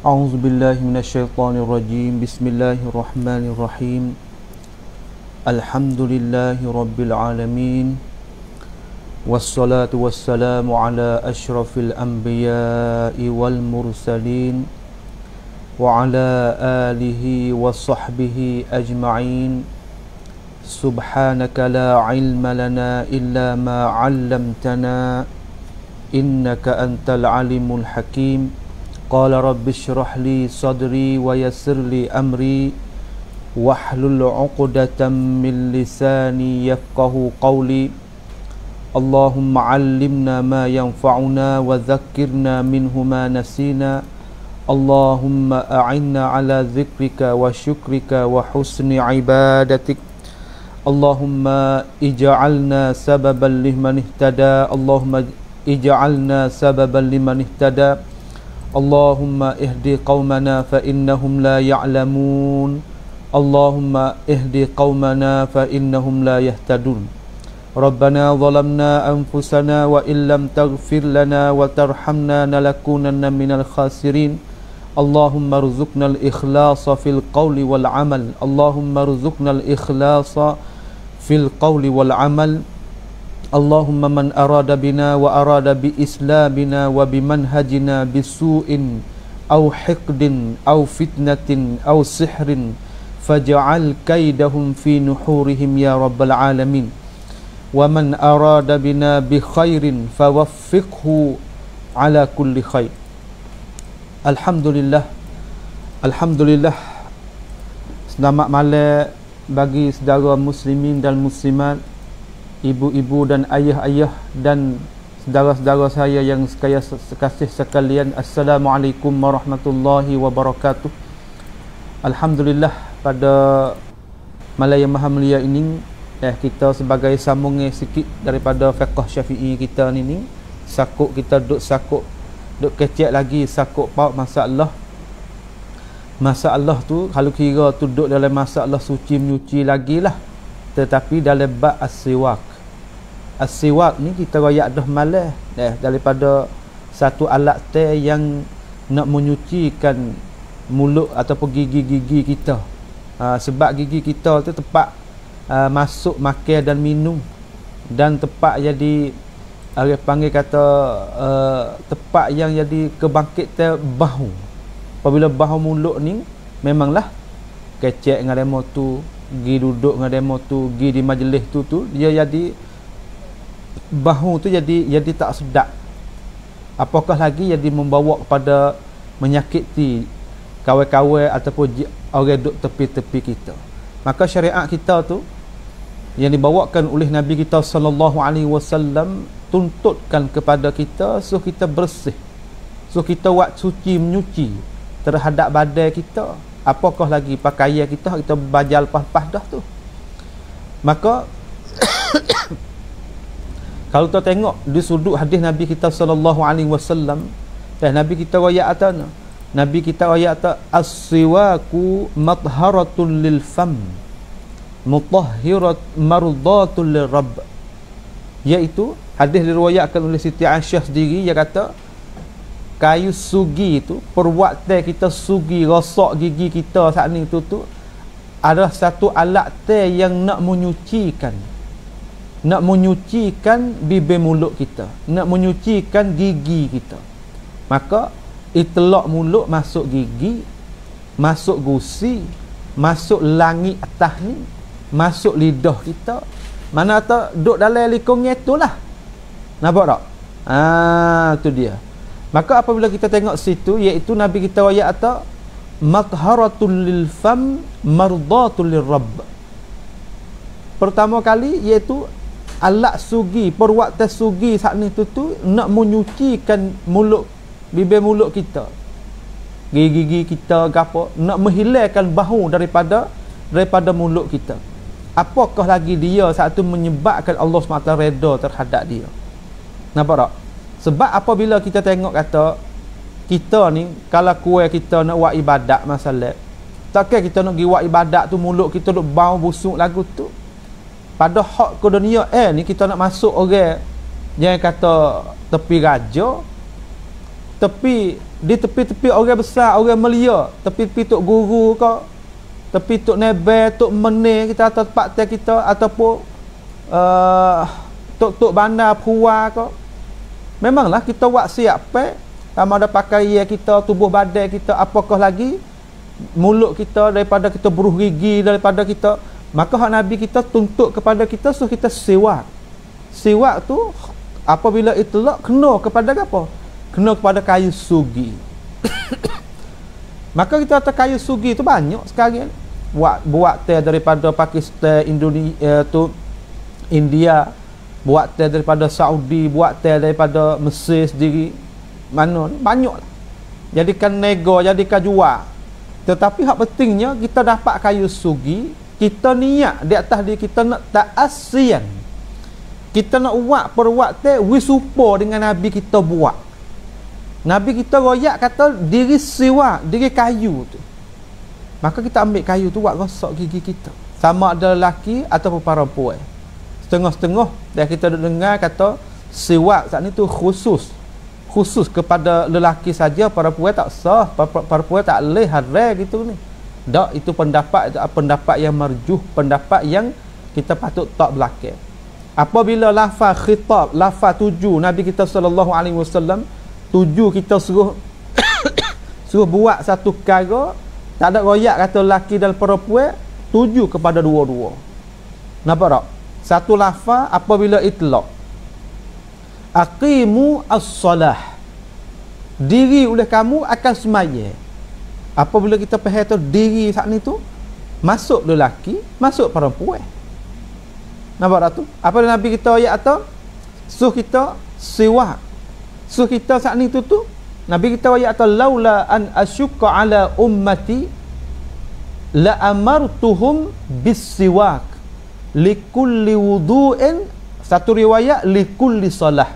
أعوذ بالله من الشيطان الرجيم بسم الله الرحمن الرحيم الحمد لله رب العالمين والصلاة والسلام على أشرف الأنبياء والمرسلين وعلى آله وصحبه أجمعين سبحانك لا علم لنا إلا ما علمتنا إنك أنت العليم الحكيم قال رب اشرح لي صدري ويسر لي أمري واحلل عقدة من لساني يفقه قولي اللهم علمنا ما ينفعنا وذكرنا منه ما نسينا اللهم أعنا على ذكرك وشكرك وحسن عبادتك اللهم اجعلنا سببا لمن اهتدى اللهم اجعلنا سببا لمن اهتدى اللهم اهدي قومنا فإنهم لا يعلمون اللهم اهدي قومنا فإنهم لا يهتدون ربنا ظلمنا أنفسنا وإن لم تغفر لنا وترحمنا لنكونن من الخاسرين اللهم ارزقنا الإخلاص في القول والعمل اللهم ارزقنا الإخلاص في القول والعمل اللهم من أراد بنا وأراد بإسلامنا وبمنهجنا بسوء أو حقد أو فتنة أو سحر فاجعل كيدهم في نحورهم يا رب العالمين ومن أراد بنا بخير فوفقه على كل خير Alhamdulillah Alhamdulillah. Selamat malam bagi saudara muslimin dan muslimat, ibu-ibu dan ayah-ayah dan saudara-saudara saya yang sekasih sekalian. Assalamualaikum warahmatullahi wabarakatuh. Alhamdulillah, pada malam yang maha mulia ini kita sebagai sambungan sikit daripada fiqh Syafi'i kita ni sakuk kita duk kecek lagi sakuk paut masalah tu kalau kira tu duduk dalam masalah suci menyuci lagi lah, tetapi dalam bab as-siwak ni kita royak dah malas daripada satu alat teh yang nak menyucikan mulut ataupun gigi-gigi kita. Sebab gigi kita tu tempat masuk makan dan minum, dan tempat jadi orang panggil kata tempat yang jadi kebangkit bahu. Apabila bahu mulut ni memanglah kecek dengan demo tu, gi duduk dengan demo tu, gi di majlis tu dia jadi bahu tu jadi tak sedap. Apakah lagi jadi membawa kepada menyakiti kawan-kawan ataupun orang duduk tepi-tepi kita. Maka syariat kita tu yang dibawakan oleh Nabi kita sallallahu alaihi wasallam tuntutkan kepada kita suruh kita bersih, suruh kita buat suci menyuci terhadap badan kita, apakah lagi pakaian kita bajal pas-pas dah tu. Maka kalau kita tengok di sudut hadis Nabi kita sallallahu alaihi wasallam, Nabi kita royak atana, Nabi kita royak ta as-siwaku matharatun lil fam mutahhirat mardatul lirabb, iaitu hadis diriwayatkan oleh Siti Aisyah sendiri. Dia kata kayu sugi itu, perbuatan kita sugi rosak gigi kita saat ni tu adalah satu alat teh yang nak menyucikan bibir mulut kita, nak menyucikan gigi kita. Maka itlak mulut masuk gigi, masuk gusi, masuk langit atas ni, masuk lidah kita, mana tak duduk dalam likungnya itulah. Nampak tak? Tu dia. Maka apabila kita tengok situ, iaitu Nabi kita royak atau mathharatul lil fam mardatul lirabb. Pertama kali iaitu alat sugi, perbuatan sugi saat ni tu nak menyucikan mulut, bibir mulut kita, gigi kita gapo, nak menghilangkan bau daripada mulut kita. Apakah lagi dia saat tu menyebabkan Allah SWT reda terhadap dia. Nampak tak? Sebab apabila kita tengok kata kita ni, kalau kuat kita nak buat ibadat masalah, takkan kita nak pergi buat ibadat tu mulut kita duk bau busuk lagu tu. Pada hak ke dunia ni kita nak masuk orang yang kata tepi raja, di tepi-tepi orang besar, orang melia, tepi-tepi tok guru ke, tepi tok nebel, tok meneh kita atau tempat teh kita ataupun tok bandar puas ke. Memanglah kita buat siap sama ada pakaian kita, tubuh badan kita, apakah lagi mulut kita, daripada kita beruh gigi, daripada kita, maka hak Nabi kita tuntut kepada kita suruh kita siwak. Siwak tu apabila itlaq kena kepada apa? Kena kepada kayu sugi. Maka kita kata kayu sugi tu banyak sekarang. Buat teh daripada Pakistan, Indonesia tu, India, buat teh daripada Saudi, buat teh daripada Mesir sendiri. Mana banyak. Jadikan nego, jadikan jual. Tetapi hak pentingnya kita dapat kayu sugi, kita niat di atas diri kita nak ta'asian. Kita nak buat teh wisupo dengan Nabi kita buat. Nabi kita royak kata diri siwak, diri kayu tu. Maka kita ambil kayu tu buat rosak gigi kita. Sama ada lelaki ataupun perempuan. Setengah-setengah dan kita dengar kata siwak saat ni tu khusus kepada lelaki saja, perempuan tak sah, perempuan tak boleh haram gitu ni. Tak, itu pendapat yang marjuh, pendapat yang kita patut tak belakang. Apabila lafaz khitab, lafaz tuju Nabi kita sallallahu alaihi wasallam, tuju kita suruh suruh buat satu perkara, tak ada royak kata lelaki dan perempuan, tuju kepada dua-dua. Nampak tak? Satu lafaz apabila itlaq, aqimu as-salah, diri oleh kamu akan semaya. Apabila kita faham tu diri saat ni tu masuk lelaki, masuk perempuan. Nampak tak tu? Apa Nabi kita ayat atau suruh kita siwak, suruh kita saat ni tu Nabi kita ayat atau laula an asyqa ala ummati la amartuhum bis siwak likulli wudu'in, satu riwayat likulli salah.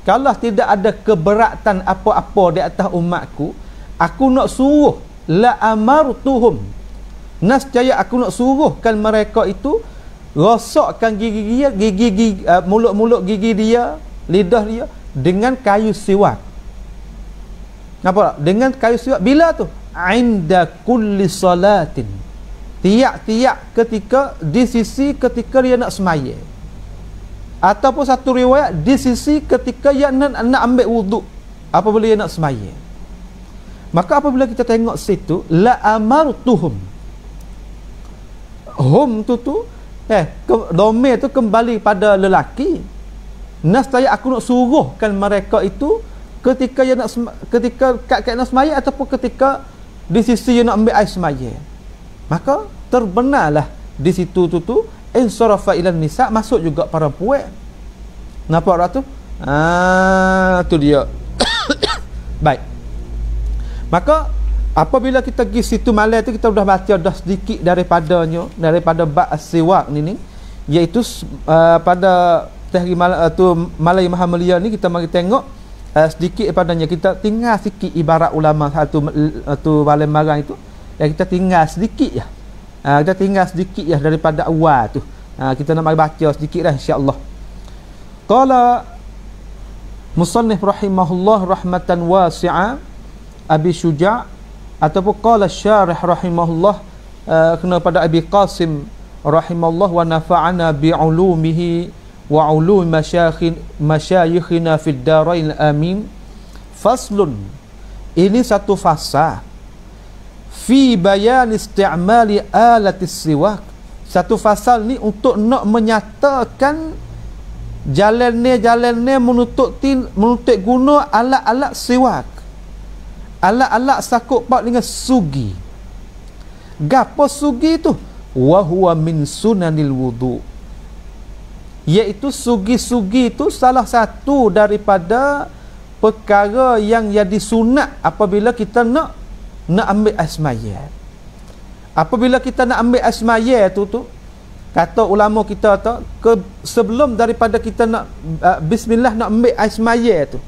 Kalau tidak ada keberatan apa-apa di atas umatku, aku nak suruh la amartuhum, nescaya aku nak suruhkan mereka itu rosakkan gigi dia, mulut-mulut gigi dia, lidah dia dengan kayu siwak. Nampak tak? Dengan kayu siwak bila tu? Inda kulli salatin, tiap-tiap ketika, di sisi ketika dia nak semaya. Ataupun satu riwayat di sisi ketika dia nak ambil wuduk apabila dia nak semaya. Maka apabila kita tengok situ la amartuhum, hum tu domir tu kembali pada lelaki. Nescaya aku nak suruhkan mereka itu ketika dia nak ketika kat nak semaya ataupun ketika di sisi dia nak ambil air semaya. Maka terbenarlah di situ tu insarafa ilan nisa, masuk juga perempuan. Nampak tak tu? Tu dia. Baik. Maka apabila kita pergi situ malam tu, kita dah baca dah sedikit daripada bab as-siwak ni, iaitu pada hari malam tu, malam Maha Mulia ni, kita mari tengok sedikit daripadanya. Kita tinggal sikit ibarat ulama satu malam marang itu, yang kita tinggal sedikit ya. Kita tinggal sedikit ya daripada awal tu. Kita nak mari baca sedikit dah insya-Allah. Qala musannif rahimahullah rahmatan wasi'a Abi Syuja' ataupun qala syarih rahimahullah kena pada Abi Qasim rahimahullah wa nafa'ana bi'ulumihi wa ulum masyayikhina fid darain amin. Faslun, ini satu fasa fi bayan isti'mali alatis siwak, satu fasal ni untuk nak menyatakan jalan-jalan menuntut guna alat-alat siwak, alat-alat sakut pak dengan sugi. Gapo sugi tu? Wa huwa min sunanil wudu, iaitu sugi-sugi itu salah satu daripada perkara yang jadi sunat apabila kita nak ambil asmaya. Apabila kita nak ambil asmaya tu kata ulama kita sebelum daripada kita nak bismillah nak ambil asmaya tu,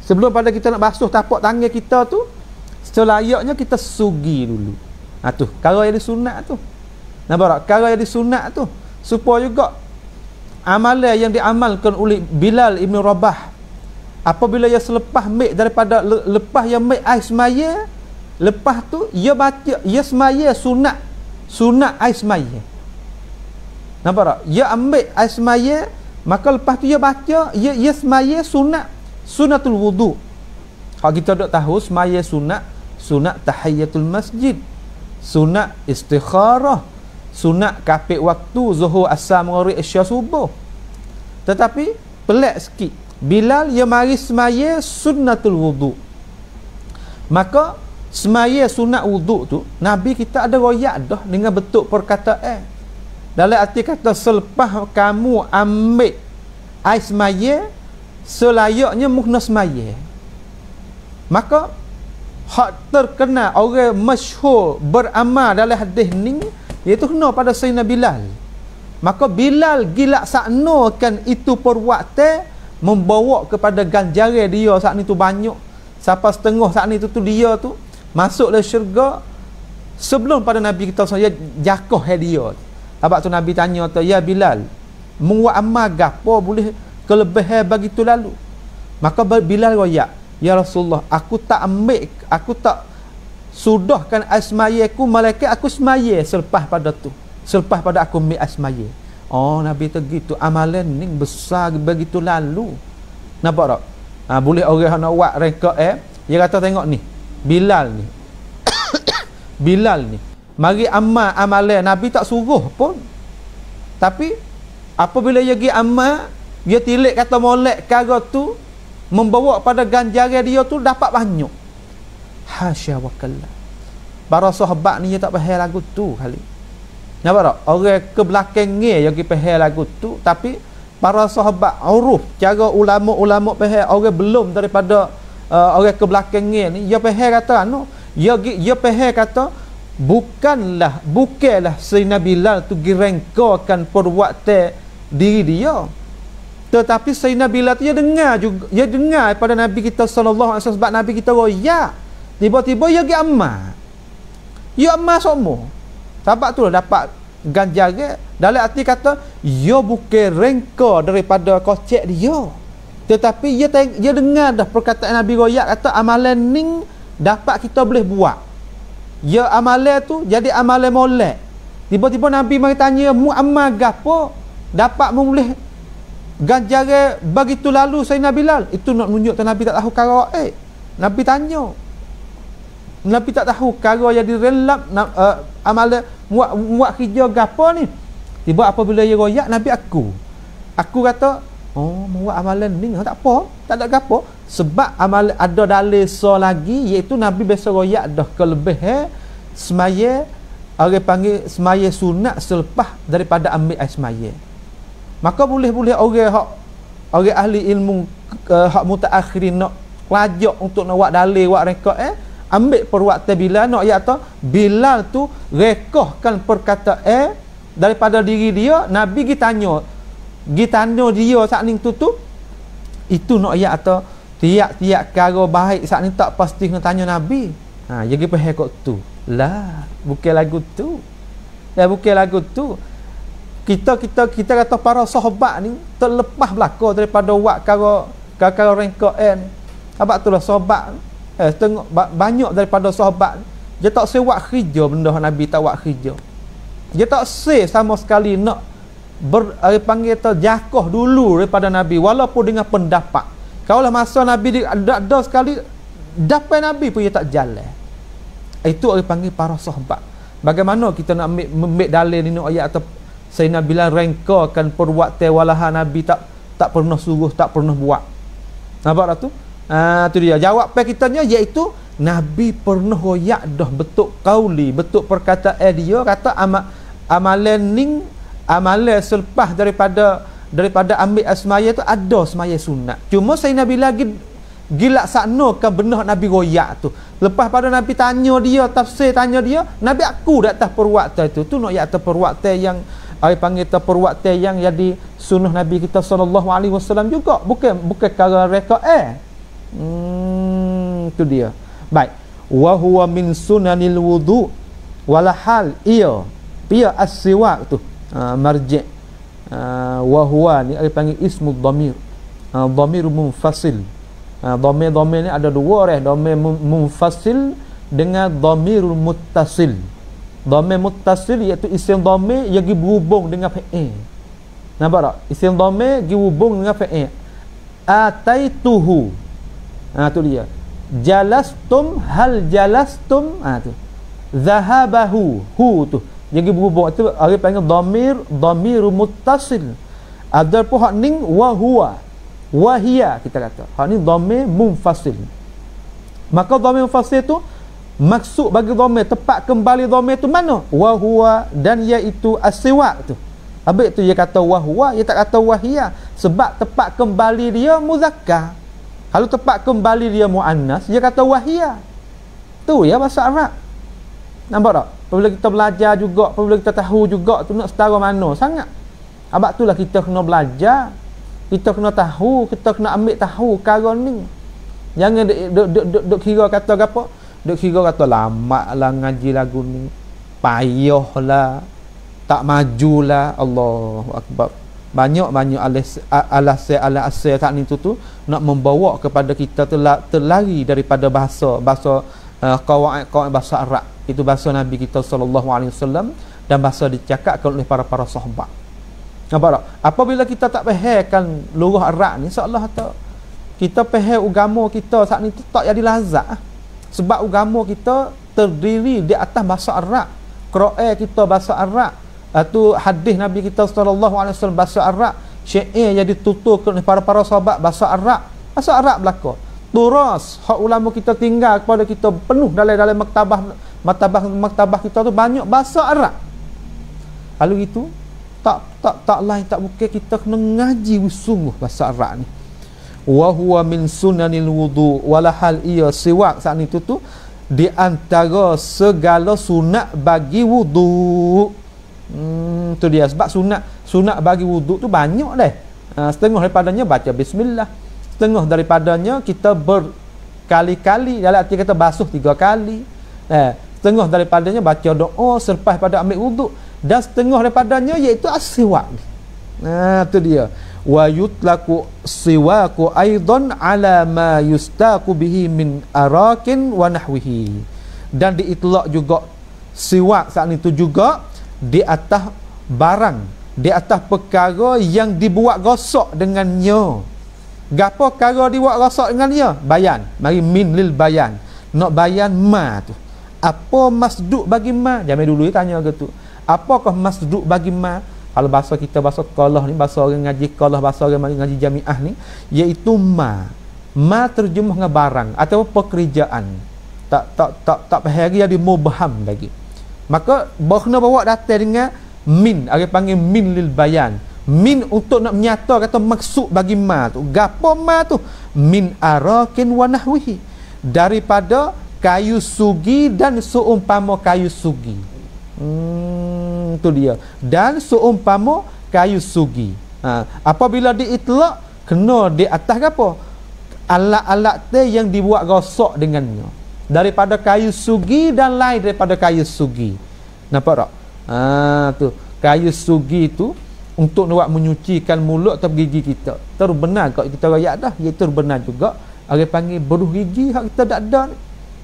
sebelum pada kita nak basuh tapak tangan kita tu, selayaknya kita sugi dulu. Tu perkara yang disunat tu. Nampak tak? Perkara yang disunat tu supaya juga amalan yang diamalkan oleh Bilal Ibn Rabah apabila ia selepas ambil daripada lepas ia ambil air semaya, lepas tu ia baca, ia semaya sunat air semaya. Nampak tak? Ia ambil air semaya, maka lepas tu ia baca, ia semaya sunatul wudu. Kalau kita dak tahu semaya sunat tahiyatul masjid, sunat istikharah, sunat kapit waktu zuhur, asar, maghrib, isya, subuh. Tetapi pelik sikit, Bilal ia mari semaya sunnatul wudu. Maka semaya sunat wudu tu Nabi kita ada royak dah dengan bentuk perkataan. Dalam arti kata selepas kamu ambil air semaya selayaknya mukna semaya. Maka hak terkenal orang masyhur beramal dalam hadis ni iaitu kena pada Sayyidina Bilal. Maka Bilal gila saknokan itu perbuatan membawa kepada ganjaran dia saat ni tu banyak. Sampai setengah saat ni tu dia tu masuk dalam syurga sebelum pada Nabi kita saya jakoh dia. Sebab tu Nabi tanya tu, ya Bilal, muat amal gapo boleh kelebihan bagi tu lalu? Maka Bilal royak, ya Rasulullah, aku tak sudahkan asmayaku malaikat aku semaya selepas pada tu, selepas pada aku ambil asmaya. Oh, Nabi tu gitu, amalan ni besar begitu lalu. Nampak tak? Boleh orang nak buat reka dia kata tengok ni, Bilal ni Bilal ni mari amal amalan Nabi tak suruh pun, tapi apabila dia pergi amal, dia tilik kata molek kara tu membawa pada ganjaran dia tu dapat banyak. Hasya wa kalla. Para sahabat ni dia tak faham lagu tu kali. Nampak tak? Orang ke belakangnya yang pergi faham lagu tu, tapi para sahabat uruf cara ulama-ulama faham, orang belum daripada orang ke belakangnya ni dia faham kata dia faham kata bukanlah Sayyidina Bilal tu girengkakan perbuatan diri dia, tetapi Sayyidina Bilal tu dia dengar juga, dia dengar pada Nabi kita sallallahu alaihi wasallam, sebab Nabi kita royak tiba-tiba dia pergi amal semua. Sebab tu dapat ganjaran. Dalam arti kata dia bukan rengka daripada kocek dia, tetapi dia dengar dah perkataan Nabi royak kata amalan ni dapat kita boleh buat. Ya amalan tu jadi amalan molek. Tiba-tiba Nabi mari tanya, mu amal gapo dapat mu boleh ganjaran bagi tu lalu Sayyidina Bilal? Itu nak tunjuk Nabi tak tahu kara Nabi tanya. Nabi tak tahu kara jadi relap amalan muat kerja gapo ni. Tiba apabila dia royak Nabi aku kata, oh muat amalan ni tak apa, tak ada gapo, sebab amalan ada dalil lagi, iaitu Nabi biasa royak dah kelebihan semaya, orang panggil semaya sunat selepas daripada ambil air semaya. Maka boleh orang ahli ilmu hak mutaakhirin nak pelajak untuk nak buat dalil buat rekod ambil perbuatan Bilal nak iaitu Bilal tu rekahkan perkataan daripada diri dia. Nabi gitanya dia saat ni tu itu nak iaitu tiap-tiap kara baik saat ni tak pasti nak tanya Nabi. Dia pergi faham kok tu lah, bukan lagu tu. Bukan lagu tu. Kita kata para sahabat ni terlepas belaka daripada buat kara rengkaan. Sebab itulah sahabat tengok banyak daripada sahabat dia tak sewak kerja benda Nabi tak buat kerja. Dia tak sama sekali nak panggil terjakoh dulu daripada Nabi walaupun dengan pendapat. Kalau masa Nabi ada sekali dapat Nabi pun dia tak jalan. Itu orang panggil para sahabat. Bagaimana kita nak ambil dalil ni ayat atau Sayyidina Bilal rengkakan perbuatan walaha Nabi tak pernah suruh, tak pernah buat. Nampak tak tu? Tu dia jawapan kitanya, iaitu Nabi pernah royak dah betul qauli, betul perkataan dia kata amalan selepas daripada ambil asmaya tu ada semaya sunat. Cuma Sayyidina Bilal gila saknokan benar Nabi royak tu. Lepas pada Nabi tanya dia tafsir, tanya dia Nabi aku dak atas perbuatan tu nak ya atas perbuatan yang panggil perbuatan yang jadi sunnah Nabi kita sallallahu alaihi wasallam juga, bukan kara reka tu dia. Baik, wa huwa min sunanil wudu walahal ia as-siwak tu marji' wa huwa ni panggil ismu dhamir, dhamir munfasil Dhamir ni ada dua dhamir munfasil dengan dhamirul muttasil. Dhamir muttasil iaitu isim dhamir yang berhubung dengan fi'il. Nampak tak? Isim dhamir berhubung dengan fi'il. Ataituhu. Tu dia. Jalastum, hal jalastum. Tu. Zahabahu. Tu. Yang berhubung itu orang panggil dhamirul muttasil. Ada pun hak ning wa huwa. Wahia kita kata. Hak ni dhamir munfasil. Maka dhamir munfasil tu maksud bagi dhamir, tepat kembali dhamir tu mana? Wa huwa, dan iaitu as-siwak tu. Habis tu dia kata wa huwa, dia tak kata wahia sebab tepat kembali dia muzakkar. Kalau tepat kembali dia muannas, dia kata wahia. Tu ya bahasa Arab. Nampak tak? Apabila kita belajar juga, apabila kita tahu juga tu nak setara mana sangat. Sebab itulah kita kena belajar. Kita kena tahu, kita kena ambil tahu perkara ni. Jangan duk kira kata apa? Duk kira kata lama lah ngaji lagu ni. Payahlah. Tak majulah. Allahu Akbar. Banyak alasan tak ni tu nak membawa kepada kita terlari daripada bahasa qawaid bahasa Arab. Itu bahasa Nabi kita sallallahu alaihi wasallam dan bahasa dicakapkan oleh para sahabat. Nampak tak? Apabila kita tak fahamkan lurah Arab ni, seolah tak kita faham agama kita saat ni tak jadi lazat. Sebab agama kita terdiri di atas bahasa Arab. Quran kita bahasa Arab. Tu hadis Nabi kita sallallahu alaihi wasallam bahasa Arab. Syair yang dituturkan oleh para sahabat bahasa Arab. Bahasa Arab belaka. Turas hak ulama kita tinggal kepada kita penuh dalam maktabah kita tu banyak bahasa Arab. Kalau gitu tak lain tak bukan kita kena ngaji sungguh bahasa Arab ni. Wa huwa min sunanil wudu, walahal ia siwak saat itu tu di antara segala sunat bagi wudu. Tu dia sebab sunat bagi wudu tu banyak dah. Setengah daripadanya baca bismillah, setengah daripadanya kita berkali-kali, dalam arti kata basuh 3 kali. Setengah daripadanya baca doa selepas pada ambil wudu, dan setengah daripadanya iaitu as-siwak. Tu dia. Wa yutlaqu siwaku aidan ala ma yustaqu bihi min arakin wa nahwihi. Dan diitlaq juga siwak saat itu juga di atas barang, di atas perkara yang dibuat rosak dengannya. Gapo perkara dibuat rosak dengannya? Bayan. Mari min lil bayan. Nak bayan ma tu. Apa masduk bagi ma? Jangan dulu tanya ke tu. Apakah masduk bagi ma? Kalau bahasa kita, bahasa qalah ni, bahasa orang ngaji qalah, bahasa orang ngaji jamiah ni, iaitu ma. Ma terjemah dengan barang atau pekerjaan. Tak pahari ada mubham lagi. Maka kena bawa datang dengan min, orang panggil min lil bayan. Min untuk nak menyata kata maksud bagi ma tu. Gapo ma tu? Min arakin wa nahwihi. Daripada kayu sugi dan seumpama kayu sugi. Tu dia. Dan seumpama kayu sugi. Apabila diitlaq kena di atas apa? Alat-alat yang dibuat rosak dengannya. Daripada kayu sugi dan lain daripada kayu sugi. Nampak tak? Tu kayu sugi tu untuk nak menyucikan mulut atau gigi kita. Terbenar kalau kita rakyat dah, iaitu terbenar juga. Orang panggil beruh gigi hak kita tak ada ni.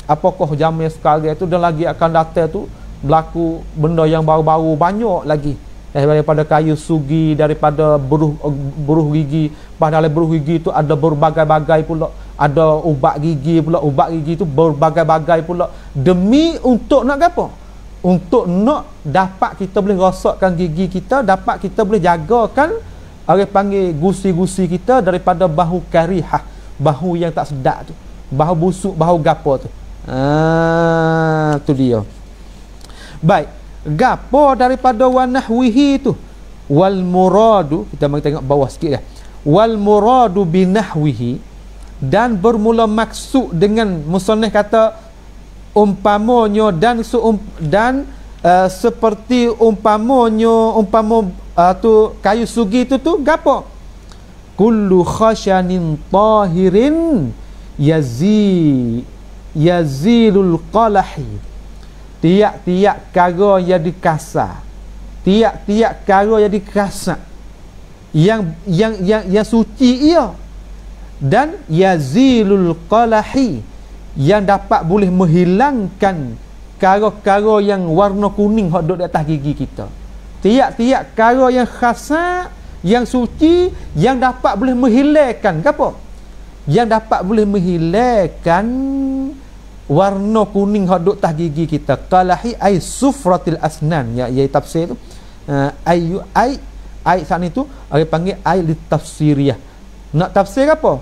Apakah zaman sekarang itu dan lagi akan datang tu berlaku benda yang baru-baru banyak lagi daripada kayu sugi, daripada beruh gigi. Padahal beruh gigi tu ada berbagai-bagai pula, ada ubat gigi pula, ubat gigi tu berbagai-bagai pula, demi untuk nak apa? Untuk nak dapat kita boleh rosakkan gigi kita, dapat kita boleh jagakan orang panggil gusi-gusi kita daripada bau karihah, bau yang tak sedap tu, bau busuk, bau gapo tu. Tu dia. Baik, gapo daripada wanahwihi tu? Wal muradu, kita mari tengok bawah sikit dah. Wal muradu binahwihi, dan bermula maksud dengan musannif kata umpamanya dan seperti umpamanya tu kayu sugi tu gapo? Kullu khashanin tahirin yazilul qalahi. Tiap-tiap perkara yang dikasar, tiap-tiap perkara yang dikasar, yang suci ia, dan yazilul qalahi, yang dapat boleh menghilangkan kara-kara yang warna kuning hok duk di atas gigi kita. Tiap-tiap kara yang khasat, yang suci, yang dapat boleh menghilangkan apa? Yang dapat boleh menghilangkan warna kuning hok duk atas gigi kita. Qalahi ay sufratil asnan, ya tafsir tu. Ai saat itu orang panggil ai litafsiriyah. Nak tafsir apa?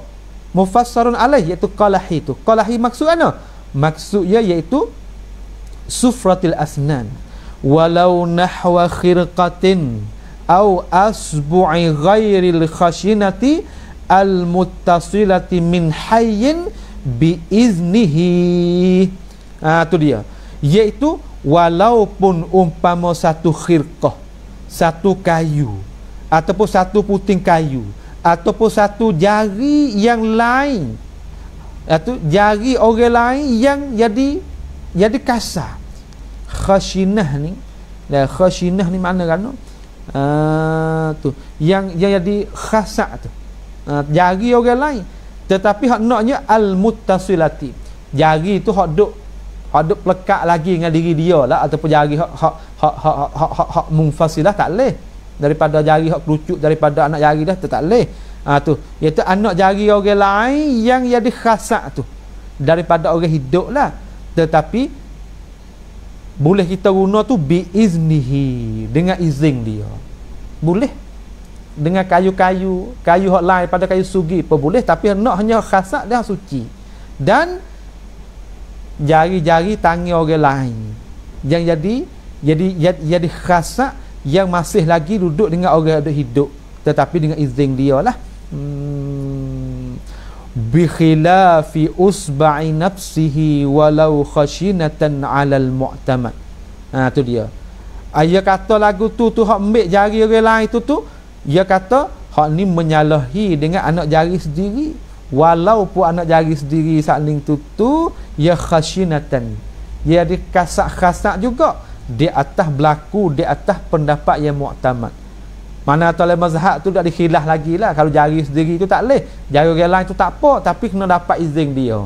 Mufassarun alaih, iaitu qalahi tu. Qalahi maksud ana? Maksudnya iaitu sufratil asnan. Walau nahwa khirqatin au asbu'i ghairil khashinati al-muttasilati min hayyin biiznihi. Tu dia. Iaitu walaupun umpama satu khirqah, satu kayu, ataupun satu puting kayu, ataupun satu jari yang lain, atau jari orang lain yang jadi kasar. Khashinah ni, khashinah ni makna kan tu yang jadi khasat tu, jari orang lain, tetapi hak naknya al-muttasilati, jari tu hak duk pelekat lagi dengan diri dia lah, ataupun jari hak munfasilah tak leh daripada jari hak kerucut daripada anak jari dah tak leh. Tu iaitu anak jari orang lain yang jadi khasat tu daripada orang hidup lah, tetapi boleh kita guna tu biiznihi, dengan izin dia. Boleh dengan kayu hak lain pada kayu sugi pun boleh, tapi nak hanya khasat dia suci. Dan jari-jari tangan orang lain yang jadi khasat, yang masih lagi duduk dengan orang yang hidup, tetapi dengan izin dia lah. Bi khilafi usba'i nafsihi walau khashinatan 'alal mu'tamad. Tu dia. Dia kata lagu tu hak ambil jari orang lain tu dia kata hak ni menyalahi dengan anak jari sendiri, walaupun anak jari sendiri saling tu ya khashinatan, dia ada kasat-kasat juga di atas berlaku, di atas pendapat yang mu'tamad. Mana toleh mazhab tu tak dikhilaf lagi lah. Kalau jari sendiri tu tak leh, jari orang lain tu tak apa, tapi kena dapat izin dia.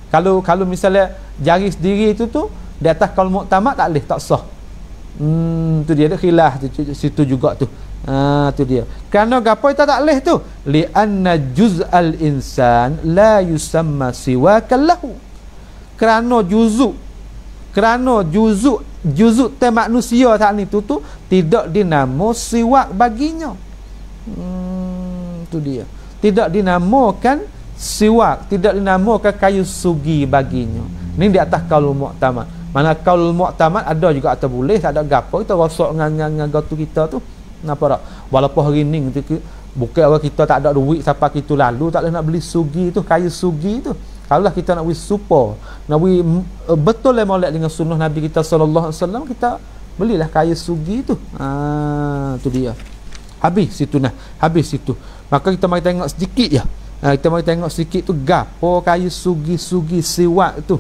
Kalau misalnya jari sendiri tu di atas kalau mu'tamad tak leh, tak sah. Tu dia ada khilaf situ juga tu. Tu dia. Kerana gapo kita tak leh tu? Li anna juz'al insan la yusamma siwakan lahu. Kerana juzuk te manusia tak ni tu tidak dinamo siwak baginya. Tu dia. Tidak dinamakan siwak, tidak dinamakan kayu sugi baginya. Ni di atas qaul mu'tamad. Mana qaul mu'tamad ada juga atau boleh, tak ada gapo kita rosak dengan gatu kita tu. Kenapa tak? Walaupun hari ni bukan orang kita tak ada duit sampai kita lalu tak boleh nak beli sugi tu, kayu sugi tu. Kalaulah kita nak beli super, nak beli betul lah molek dengan sunnah Nabi kita sallallahu alaihi wasallam, kita belilah kayu sugi tu. Tu dia. Habis situ nah. Habis situ. Maka kita mari tengok sedikit je. Kita mari tengok sedikit tu gapo kayu sugi siwak tu.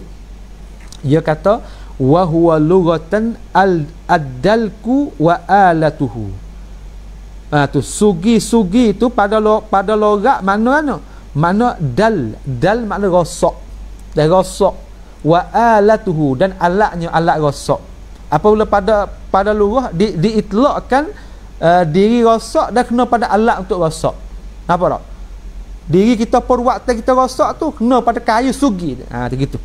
Dia kata wa huwa lughatan al-dalku wa alatuhu. Tu sugi tu pada logat mana? Makna dal makna rosak, dah rosak, wa alatuhu, dan alatnya alat rosak. Apabila pada lurah diitlaqkan diri rosak dan kena pada alat untuk rosak. Apa tak? Diri kita perwaktu kita rosak tu kena pada kayu sugi. Begitu.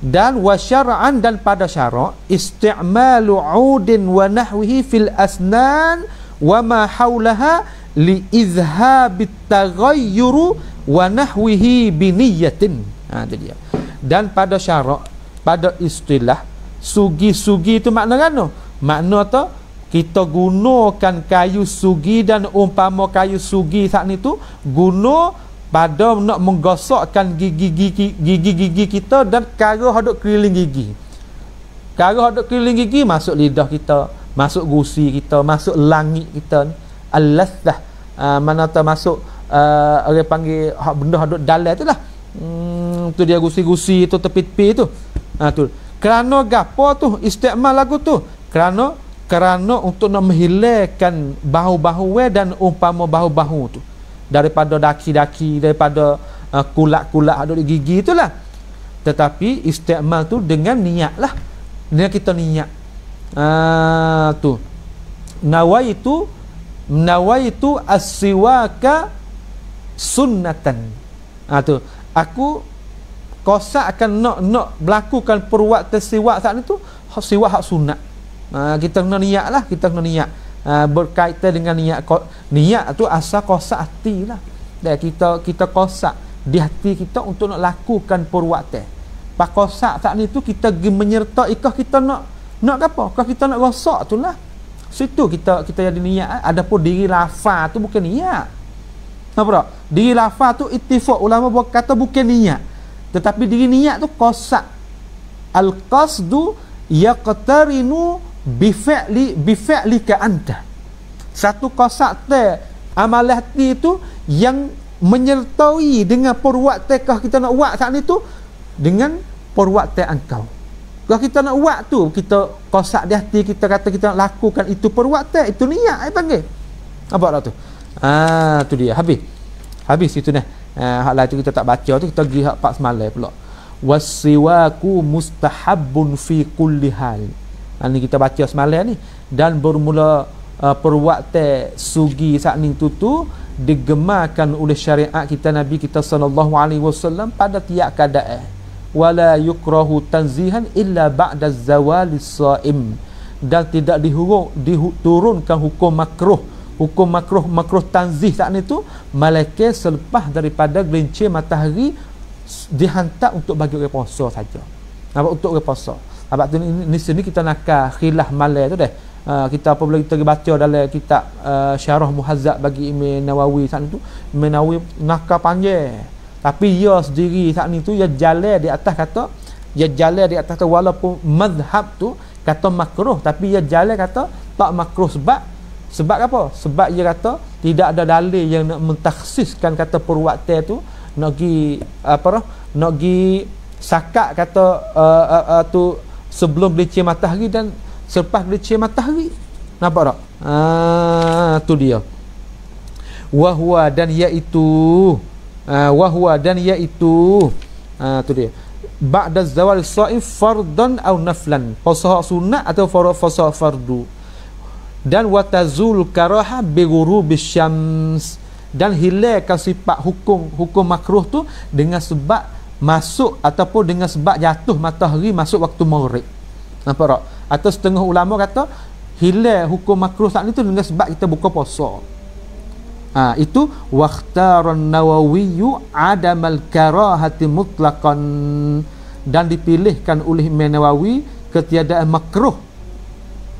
Dan wa syar'an, dan pada syarak isti'malu 'udin wa nahwihi fil asnan wa ma haulaha li izhabit taghayyur wa nahwihi biniyatin. Itu dia. Dan pada syarak, pada istilah sugi itu makna kan? Makna tu kita gunakan kayu sugi, dan umpama kayu sugi saat ni tu guna pada nak menggosokkan gigi kita dan kara haduk keliling gigi. Kara haduk keliling gigi masuk lidah kita, masuk gusi kita, masuk langit kita ni. Al-lathah, mana tu masuk orang panggil benda hadut dalam tu lah. Tu dia gusi-gusi tu, tepi-tepi tu. Tu. Kerana gapo tu istimal lagu tu? Kerana untuk nak menghilangkan bahu-bahu dan umpama bahu-bahu tu. daripada daki-daki, daripada kulat-kulat ada di gigi itulah. Tetapi isti'mal tu dengan niat lah, dengan kita niat. Tu nawaitu as-siwaka sunnatan. Tu aku kosak akan nak melakukan perbuatan siwak saat itu, siwak hak sunat. Kita kena niat lah, kita kena niat. Berkaitan dengan niat tu asal kosak hati lah. Dan kita kosak di hati kita untuk nak lakukan perbuatan. Pak kosak saat itu kita menyertai kah kita nak apa? Kah kita nak rosak tu lah. Situ kita jadi niat. Adapun diri lafaz tu bukan niat. Nampak tak? Diri lafaz tu ittifaq ulama berkata bukan niat. Tetapi diri niat tu kosak. Al-qasdu yaqtarinu bifi'lika anta. Satu kosak amal hati itu yang menyertai dengan perbuatan kah kita nak buat saat itu dengan perbuatan engkau. Kalau kita nak buat tu, kita kosak di hati kita, kata kita nak lakukan itu perbuatan, itu niat ai panggil. Apa dah tu? Tu dia habis itu dah. Hak lain tu kita tak baca tu, kita pergi hak 4 semalam pula. Wasiwaku mustahabbun fi kulli hal. Ni kita baca semalam ni. Dan bermula perbuatan sugi saat ni tu digemarkan oleh syariat kita Nabi kita sallallahu alaihi wasallam pada tiap keadaan. Wala yukrahu tanzihan illa ba'da zawalis saim. Dan tidak diturunkan hukum makruh tanzih saat itu malaikat selepas daripada gelincir matahari dihantar untuk bagi orang puasa saja. Untuk orang puasa. Sebab tu ni sini kita nak khilaf malam tu dah. Kita apabila kita baca dalam kitab Syarah Muhazzab bagi Imam Nawawi saat itu, Imam Nawawi nakal panjang. Tapi ia sendiri saat itu ia jalan di atas kata walaupun mazhab tu kata makruh, tapi ia jalan kata tak makruh sebab apa? Sebab ia kata tidak ada dalil yang nak mentakhsiskan kata perbuatan tu nak gi nak gi sakat kata tu sebelum gelincir matahari dan selepas gelincir matahari. Nampak tak? Tu dia. Wahwa dan iaitu tu dia. Ba'da zawal shaim fardan aw naflan. Puasa sunat atau puasa fardu. Dan watazul karaha bi ghurubis syams. Dan hilangkan sifat hukum makruh tu dengan sebab masuk ataupun dengan sebab jatuh matahari masuk waktu maghrib. Nampak tak? Atau setengah ulama kata hilang hukum makruh saat itu dengan sebab kita buka puasa. Itu waqtaran Nawawiyyu adamal karahati mutlaqan. Dan dipilihkan oleh Imam Nawawi ketiadaan makruh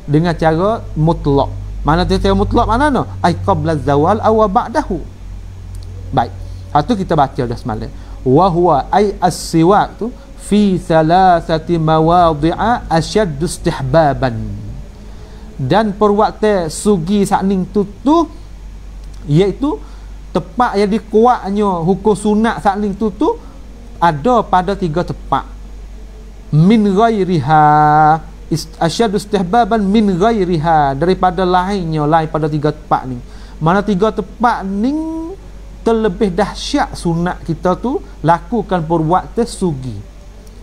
dengan cara mutlak. Mana cara mutlak mana no? Ai qabla zawal aw ba'dahu. Baik. Itu kita baca dah semalam. Wa huwa ay as-siwak tu fi thalathati mawadhi'a asyaddu istihbaban. Dan perbuatan sugi sakning tu iaitu tempat yang dikuatnya hukum sunat sakning tu ada pada 3 tempat. Min ghairiha asyaddu istihbaban min ghairiha, daripada lain pada 3 tempat ni. Mana 3 tempat ni terlebih dahsyat sunat kita tu lakukan perbuatan sugi.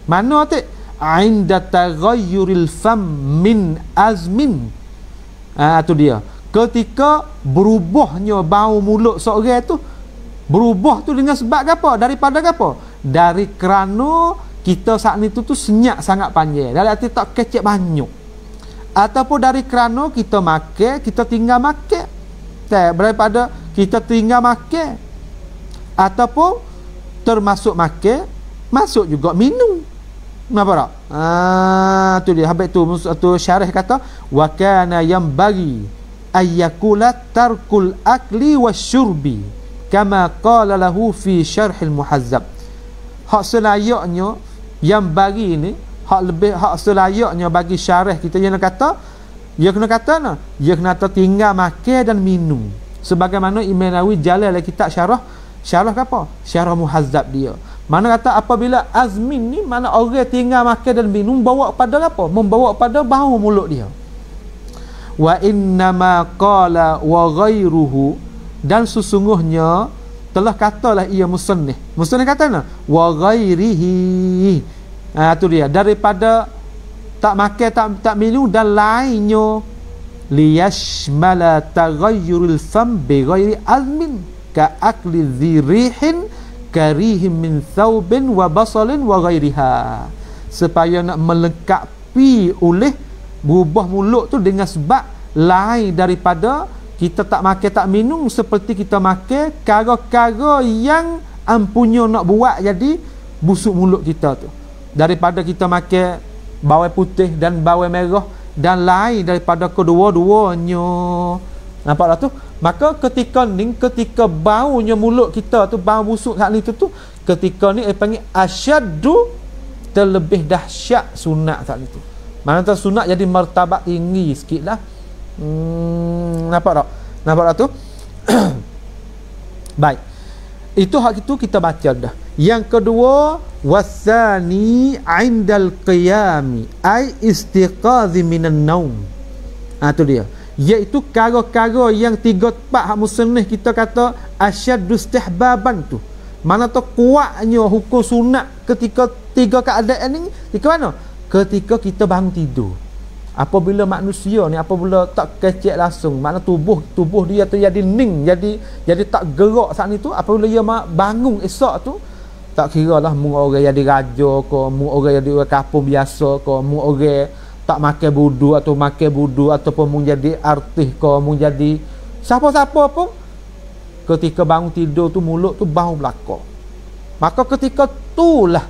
Mana tu? Inda taghayyuril fam min azmin. Tu dia. Ketika berubahnya bau mulut seorang tu, berubah tu dengan sebab apa? Daripada apa? Dari kerana kita saat ni tu senyap sangat panjang, dalam arti tak kecek banyak, ataupun dari kerana kita makan, kita tinggal makan, daripada kita tinggal makan, ataupun termasuk makan masuk juga minum. Nampak tak? Tu dia. Habis tu syarah kata wa kana yambagi ayyakula tarkul akli wasyurbi kama qala lahu fi syarhil muhazzab. Hak selayaknya yang bagi ni, hak selayaknya bagi syarah kita yang kata tinggal makan dan minum. Sebagaimana Imam Nawawi jalan dalam kitab syarah apa? Syarah Muhazzab dia. Mana kata apabila azmin ni mana orang tinggal makan dan minum bawa pada apa? Membawa pada bau mulut dia. Wa innama qala wa ghairuhu, dan sesungguhnya telah katalah ia musannif kata mana wa ghairihi, tu dia, daripada tak makan tak minum dan lainnya, liyashmala taghayyurul fam bi ghairi azmin ka akli dhirihin karihim min thawbin wa basalin wa ghairiha, supaya nak melengkapi oleh berubah mulut tu dengan sebab lain daripada kita tak makan tak minum, seperti kita makan kara-kara yang ampunya nak buat jadi busuk mulut kita tu, daripada kita makan bawang putih dan bawang merah dan lain daripada kedua-duanya. Nampak tak tu? Maka ketika baunya mulut kita tu, bau busuk hak ni tu, ketika ni panggil asyaddu, terlebih dahsyat sunat hak ni tu. Mana tu sunat jadi martabat tinggi sikitlah. Nampak tak tu? Baik. Itu hak itu kita baca dah. Yang kedua, wasani indal qiyami ai istiqazi minan naum. Tu dia. Iaitu kara-kara yang 3-4 hak musannif kita kata asyaddu istihbaban tu. Mana tu kuatnya hukum sunat ketika 3 keadaan ni? Ketika mana? Ketika kita bangun tidur. Apabila manusia ni apabila tak kecek langsung, makna tubuh dia tu jadi ning, jadi tak gerak saat ni tu, apabila dia bangun esok tu, tak kira lah mu orang jadi raja ke, mu orang jadi orang kampung biasa ke, mu orang tak makan budu atau makan budu, ataupun mu jadi artis ke, mu jadi siapa-siapa pun, ketika bangun tidur tu mulut tu bau belaka. Maka ketika itulah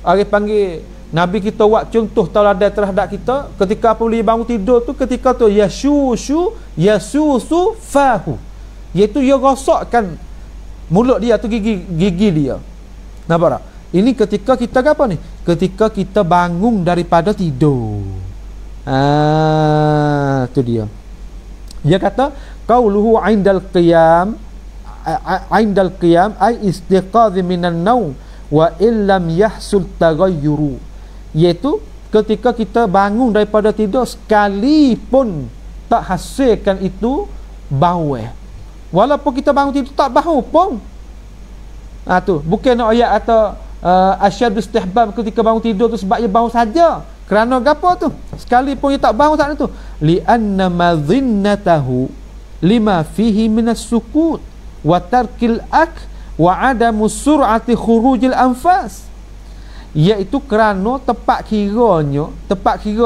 orang panggil Nabi kita buat contoh tauladan terhadap kita, ketika apabila bangun tidur tu, ketika tu yasusu fahu, iaitu dia rosakkan mulut dia tu, gigi dia. Nampak tak? Ini ketika kita apa ni? Ketika kita bangun daripada tidur. Tu dia. Dia kata qauluhu indal qiyam ay istiqadh minan naum wa illam yahsul taghayyuru, iaitu ketika kita bangun daripada tidur sekalipun tak hasilkan itu bau, walaupun kita bangun tidur tak bau pun, tu bukan nak ayat atau asyaddu istihbab ketika bangun tidur tu sebab ia bau saja, kerana gapo tu sekalipun ia tak bau saat itu, li anna madhinnatahu lima fihi minas sukut wa tarkil wa adamu sur'ati khurujil anfas, iaitu kerana tepat kira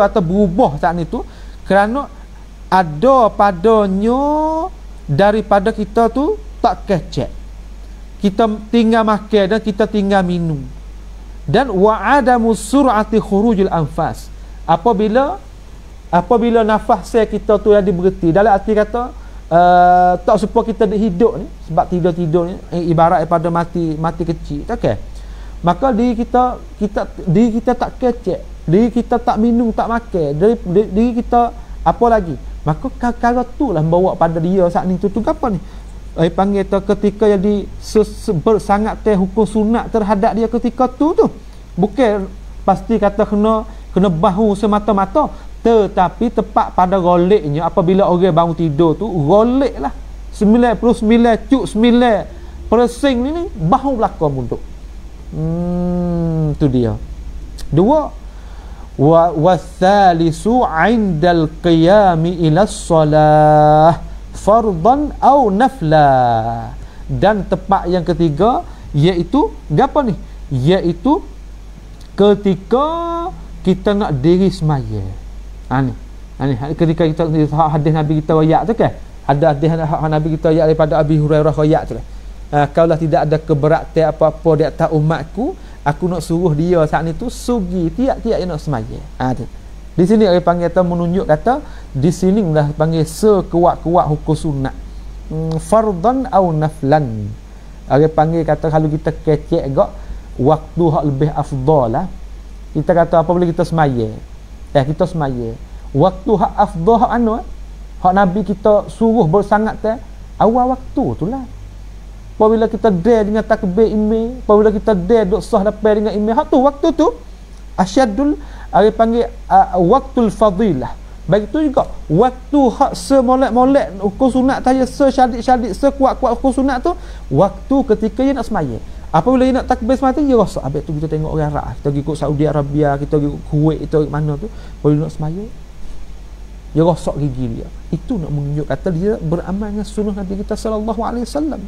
atau berubah saat itu kerana ada padanya daripada kita tu tak kecek, kita tinggal makan dan kita tinggal minum, dan wa'adamu sur'ati khurujil anfas, apabila nafas kita tu yang berhenti, dalam arti kata tak supaya kita hidup ni, sebab tidur ni ibarat daripada mati kecil, tak okay? Maka diri kita tak kecek, diri kita tak minum, tak makan, diri kita apa lagi, maka perkara tu lah membawa pada dia saat ni tu apa ni? Panggil tu ketika jadi sangat hukum sunat terhadap dia ketika tu bukan pasti kata kena bahu semata-mata, tetapi tepat pada goleknya apabila orang bangun tidur tu, golek lah 99.9% ni bahu belakang mulut. Tu dia. Dua, wasalisu indal qiyami ila salah fardan au nafla, dan tepat yang ketiga iaitu apa ni? Iaitu ketika kita nak diri semaya. Ni ketika kita hadis Nabi kita wayak tu kan, ada hadis Nabi kita wayak daripada Abi Hurairah wayak tu kan, kaulah tidak ada keberatan apa-apa di atas umatku, aku nak suruh dia saat ni tu sugi tiap-tiap yang nak semaya. Tu di sini orang panggil kata menunjuk kata di sini dah panggil sekuat-kuat hukum sunat, fardan au naflan. Orang panggil kata kalau kita kecek gak waktu hak lebih afdal lah, kita kata apabila kita semaya, kita semaya waktu hak afdal hak hak Nabi kita suruh bersangat awal waktu tu lah. Apabila kita dare dengan takbir imam, apabila kita dare duk sah depan dengan imam, hak tu waktu tu asyadul, orang panggil waktul fadilah, Baik tu juga waktu hak semolek-molek hukum sunat tanya syadik-syadik sekuat-kuat hukum sunat tu, waktu ketika dia nak sembahyang. Apabila dia nak takbir sembahyang dia rasa habis tu kita tengok orang Arab, kita pergi ikut Saudi Arabia, kita pergi Kuwait, kita pergi mana tu, boleh nak sembahyang dia rosak gigi dia. Itu nak menunjuk kata dia beramal dengan sunnah Nabi kita sallallahu alaihi wasallam.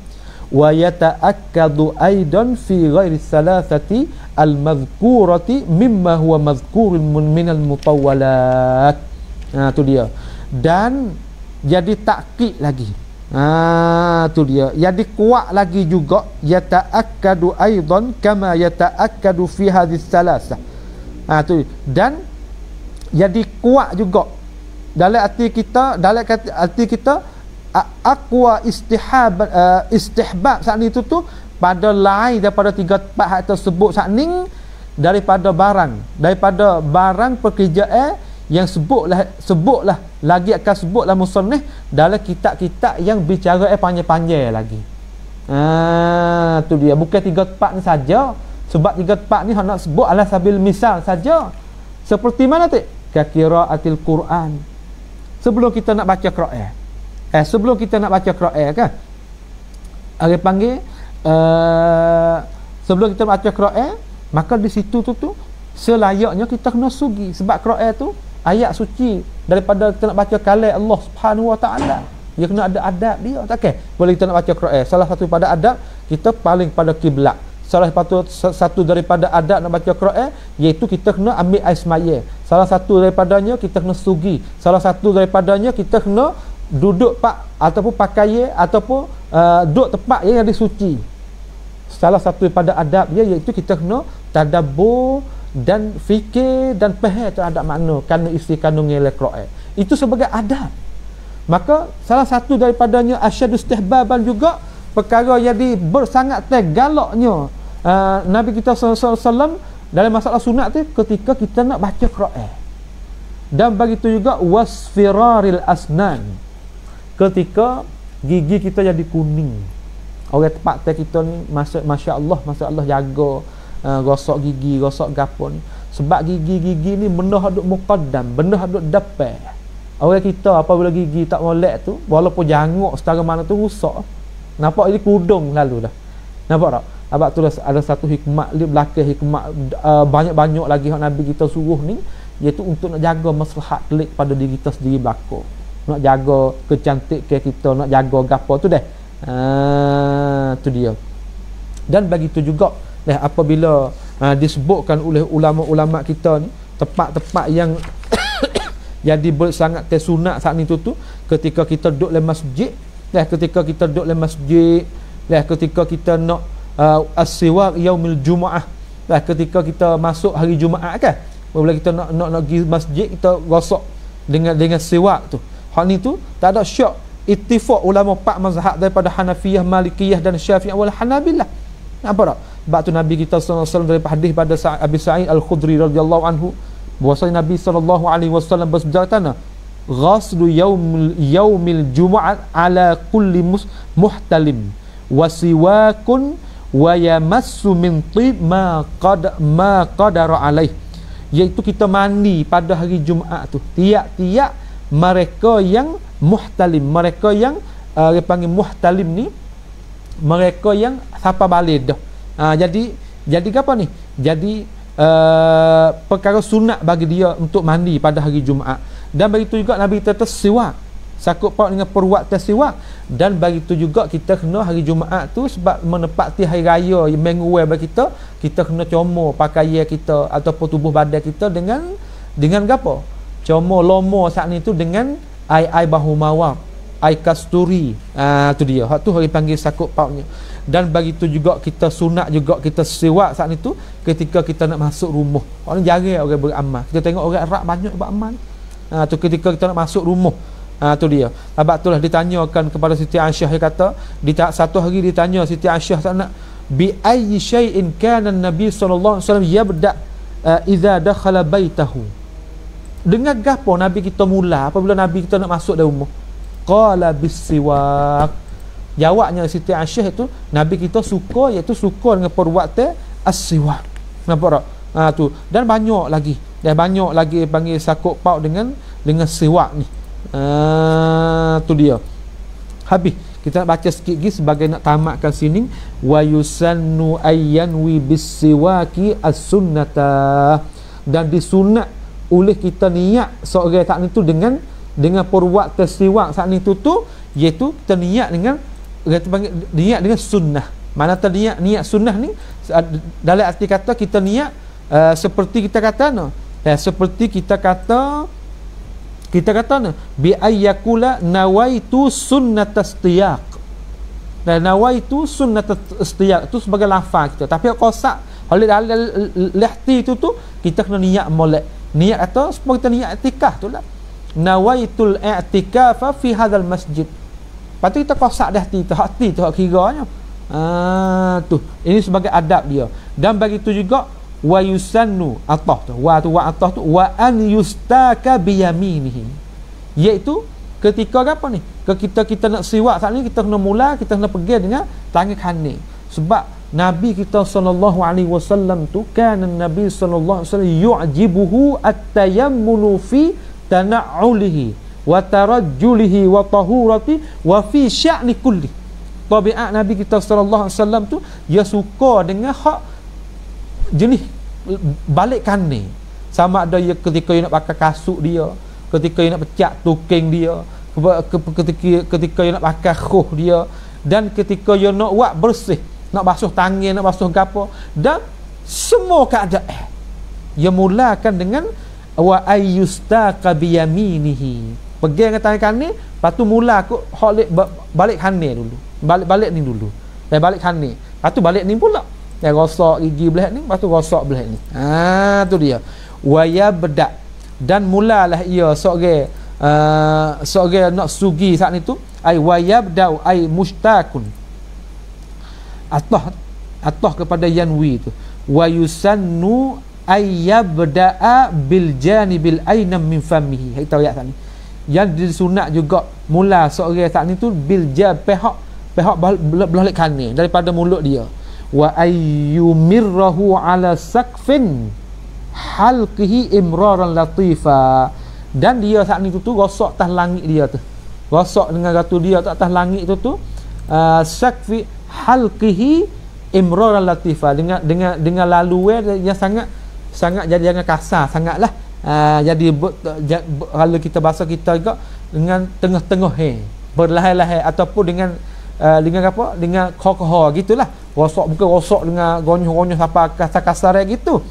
Wa yata'akkadu aidan fi ghairi thalathati al-madhkurati mimma huwa madhkurun min al-mutawwalat. Tu dia. Dan jadi takkid lagi. Tu dia. Jadi kuat lagi juga, yata'akkadu aidan kama yata'akkadu fi hadhihi thalathah. Tu. Dan jadi kuat juga dalam hati kita aqwa istihbab saat ni tu pada lain daripada 3 tempat hak tersebut saat ni, daripada barang pekerjaan yang sebutlah lagi akan sebutlah musannif dalam kitab-kitab yang bicara panjang-panjang lagi. Tu dia, bukan 3 tempat ni saja, sebab 3 tempat ni hak nak sebut ala sabil misal saja. Seperti mana tu? Qiraatil Quran. Sebelum kita nak baca Quran, sebelum kita nak baca Quran kan, orang panggil sebelum kita baca Quran, maka di situ tu selayaknya kita kena sugi, sebab Quran tu ayat suci daripada kita nak baca kalam Allah Subhanahu Wa Taala. Dia kena ada adab dia, takkan boleh kita nak baca Quran. Salah satu pada adab kita paling pada kiblat. Salah satu daripada adab nak baca Quran iaitu kita kena ambil air sembahyang. Salah satu daripadanya kita kena sugi. Salah satu daripadanya kita kena duduk ataupun pakaian ataupun duduk tempat yang disuci. Salah satu daripada adab dia iaitu kita kena tadabbur dan fikir dan faham terhadap makna kerana isi kandung nilai Quran. Itu sebagai adab. Maka salah satu daripadanya asyadu istihbaban juga, perkara yang bersangat galaknya Nabi kita SAW dalam masalah sunat tu ketika kita nak baca Quran. Dan begitu juga wasfiraril asnan, ketika gigi kita jadi kuning. Orang tempat kita ni Masya Allah jaga gosok gigi, gosok gapo ni, sebab gigi-gigi ni benda hadut muqaddam, benda hadut depan. Orang kita apabila gigi tak molek tu, walaupun janguk setara mana tu rusak. Nampak ini kudung lalu dah. Nampak tak? Abang tu ada satu hikmat di belakang, hikmat banyak-banyak lagi yang Nabi kita suruh ni, iaitu untuk nak jaga maslahat kelik pada diri kita sendiri belakang. Nak jaga kecantikan kita, nak jaga gapo tu dah. Tu dia. Dan begitu juga apabila disebutkan oleh ulama-ulama kita ni tempat-tempat yang jadi bersangat tersunat saat ni tu ketika kita duduk dalam masjid, ketika kita duduk dalam masjid, ketika kita nak as-siwak yaumil jumaah, ketika kita masuk hari Jumaat kan, bila kita nak pergi masjid, kita gosok dengan siwak tu. Hal ni tu tak ada syak ittifaq ulama 4 mazhab daripada Hanafiyah, Malikiyah dan Syafi'iyah wal Hanabilah. Apa tak? Sebab tu Nabi kita sallallahu alaihi wasallam daripada hadis pada Abi Sa'id Al-Khudri radhiyallahu anhu, bahwasanya Nabi sallallahu alaihi wasallam bersabda tanah ghaslu yaumil jumu'ah ala kulli muhtalim wasiwakun wa yamassu min tib ma qadara alaih, iaitu kita mandi pada hari Jumaat tu tiap-tiap mereka yang muhtalim, mereka yang dia panggil muhtalim ni mereka yang siapa balik dah. Jadi apa ni? Jadi perkara sunat bagi dia untuk mandi pada hari Jumaat. Dan begitu juga Nabi kata siwak, sakut paut dengan perbuatan siwak. Dan begitu juga kita kena hari Jumaat tu sebab menepati hari raya yang mengawal bagi kita, kita kena comor pakaian kita ataupun tubuh badan kita dengan apa? Comor lomo saat ni tu dengan air bahu mawar, air kasturi. Tu dia. Hak tu hari panggil sakut pautnya. Dan begitu juga kita sunat juga kita siwak saat itu ketika kita nak masuk rumah. Orang jarang orang beramal. Kita tengok orang Arab banyak beramal. Tu ketika kita nak masuk rumah. Tu dia. Sebab itulah ditanyakan kepada Siti Aisyah, dia kata satu hari ditanya Siti Aisyah nak bi ayyi syai'in kana an-nabi sallallahu alaihi wasallam yabda idza dakhala baitahu. Dengan gapo Nabi kita mula apabila Nabi kita nak masuk dalam rumah? Qala bis-siwak. Jawabnya Siti Aisyah itu Nabi kita suka, iaitu suka dengan perbuatan as-siwak. Nampak tak? Tu. Dan banyak lagi panggil sakut paut dengan dengan siwak ni. Tu dia. Habis kita nak baca sikit lagi sebagai nak tamatkan sini. Wa yusannu ayyanwi bis-siwaki as-sunnata, dan disunat oleh kita niat seorang tak ni tu dengan perbuat tersiwak saat ni tu iaitu kita niat dengan kita panggil niat dengan sunnah. Mana niat sunnah ni dalam arti kata kita niat seperti kita kata seperti kita kata bi ayyakula nawaitu sunnatastiyaq. Dan nawaitu sunnatastiyaq itu sebagai lafaz kita, tapi qasak oleh dalam lehti itu kita kena niat molek. Niat atau supaya kita niat i'tikaf tu lah. Nawaitul i'tikafa fi hadzal masjid. Lepas tu kita qasak dah hati tu hak kiranya. Tu ini sebagai adab dia. Dan bagi tu juga wa yusannu atah tu wa atah tu wa an yustaka bi yaminihi, iaitu ketika apa ni kita nak siwak saat ni kita kena mula kita kena pergi dengan tangan kanan. Sebab Nabi kita sallallahu alaihi wasallam tu kana Nabi sallallahu alaihi wasallam yu'jibuhu at-tayammunu fi tana'ulihi wa tarajjulihi wa tahurati wa fi sya'ni kulli. Tabiat Nabi kita sallallahu alaihi wasallam tu dia suka dengan hak jenis balik kanan, sama ada dia ketika dia nak pakai kasut dia, ketika dia nak pecak tuking dia, ketika dia nak pakai khuh dia, dan ketika dia nak buat bersih, nak basuh tangan, nak basuh gapo, dan semua keadaan dia mulakan dengan wa ayyustaka bi yaminihi, pegang dengan tangan kanan, lepas tu mula aku balik kanan dulu, balik ni dulu, dan balik kanan, lepas tu balik ni pula. Dia rosak gigi belah ni, lepas tu rosak belah ni. Tu dia. Wa yabda, dan mulalah ia seorang nak sugi saat ni tu, ai wa yabda ai mustakun. Atah kepada yanwi tu. Wa yusannu ay yabda'a bil janibil ainam min famihi. Kita ayat saat ni. Yang disunat juga mula seorang saat ni tu bil pihak belah kanan daripada mulut dia. Wa ayyumirrahu ala sakfin halqihi imraran latifa, dan dia saat ni tu rosak atas langit dia tu, rosak dengan ratu dia tu atas langit tu sakfi halqihi imraran latifa, dengan laluan yang sangat jadi jangan kasar sangatlah. Jadi kalau kita bahasa kita juga dengan tengah-tengah berlahai-lahai ataupun dengan apa, dengan kokoh gitulah, rosak bukan rosak dengan gonyoh-gonyoh sampai kasar-kasar gitu.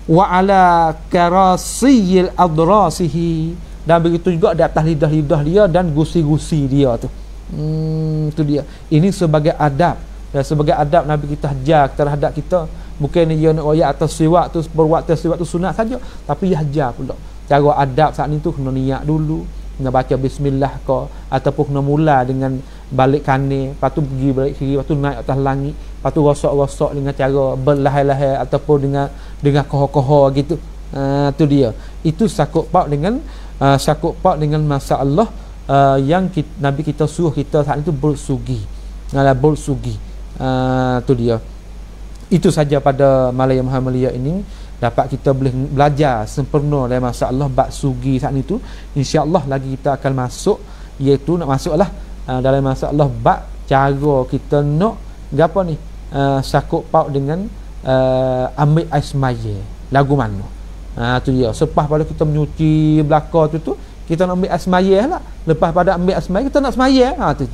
Wa ala karasiyil adrasihi, dan begitu juga di atas lidah-lidah dia dan gusi-gusi dia tu. Tu dia. Ini sebagai adab, dan sebagai adab Nabi kita ajar terhadap kita. Bukan dia nak royak atas siwak tu, berbuat atas siwak tu sunat saja, tapi dia ajar pula cara adab saat ni tu kena niat dulu, kena baca bismillah ke, ataupun kena mula dengan balik kanan, lepas tu pergi balik kiri, lepas tu naik atas langit, lepas tu rosak-rosak dengan cara berlahai-lahai ataupun dengan koho-koho gitu. Tu dia. Itu sakut paut dengan masalah yang Nabi kita suruh kita saat itu bersugi. Bersugi. Tu dia. Itu saja pada malam yang mulia ini dapat kita boleh belajar sempurna dalam masalah bab sugi saat itu. Insya-Allah lagi kita akan masuk, iaitu nak masuklah dalam masalah bab cara kita nak gapo ni sakut paut dengan ambil air semaya lagu mana. Tu dia. Selepas pada kita menyuci belakang tu kita nak ambil air semaya lah. Lepas pada ambil air semaya kita nak semaya. Tu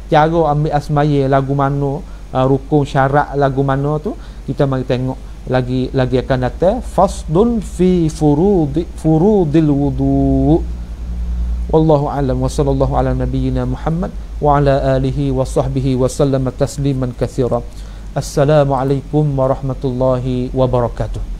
cara ambil air semaya lagu mana, rukun syarat lagu mana tu kita mari tengok lagi akan datang. Fasdun fi furudil wudu. Wallahu a'lam wa sallallahu ala nabiyyina Muhammad wa ala alihi wa sahbihi wa sallama tasliman katsira. Assalamualaikum warahmatullahi wabarakatuh.